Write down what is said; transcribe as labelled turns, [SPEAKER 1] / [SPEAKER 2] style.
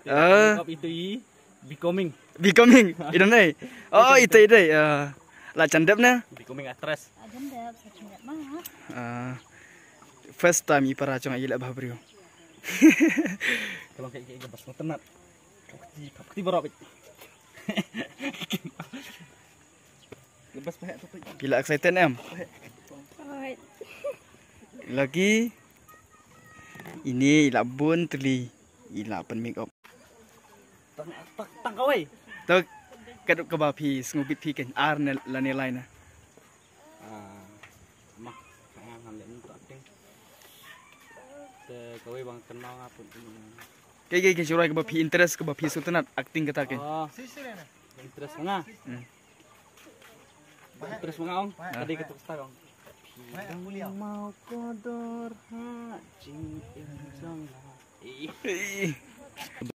[SPEAKER 1] Itu becoming.
[SPEAKER 2] Becoming. Idam dai. Oh, itu dai. La chandap na.
[SPEAKER 1] Becoming actress.
[SPEAKER 3] Chandap, chandap mah.
[SPEAKER 2] First time ipara chong ayila babrio.
[SPEAKER 1] Kalau kayak gabas mo tenat. Kapti barop. Gabas pa to.
[SPEAKER 2] Gila excited em. Lagi ini ila bun teli ila pen make up.
[SPEAKER 1] Tang kawai.
[SPEAKER 2] Tok kaduk ke bapi ngubit pi kan ar la nilai na.
[SPEAKER 1] Mah kangan lek tak ding. Te kawai bang kenal ngapun.
[SPEAKER 2] Kayak surai ke bapi interest ke bapi sutenat acting kata kan.
[SPEAKER 1] Oh. Interest mana? Interest mana ong? Tadi ketuk star ong. Mau kodor ha cing yang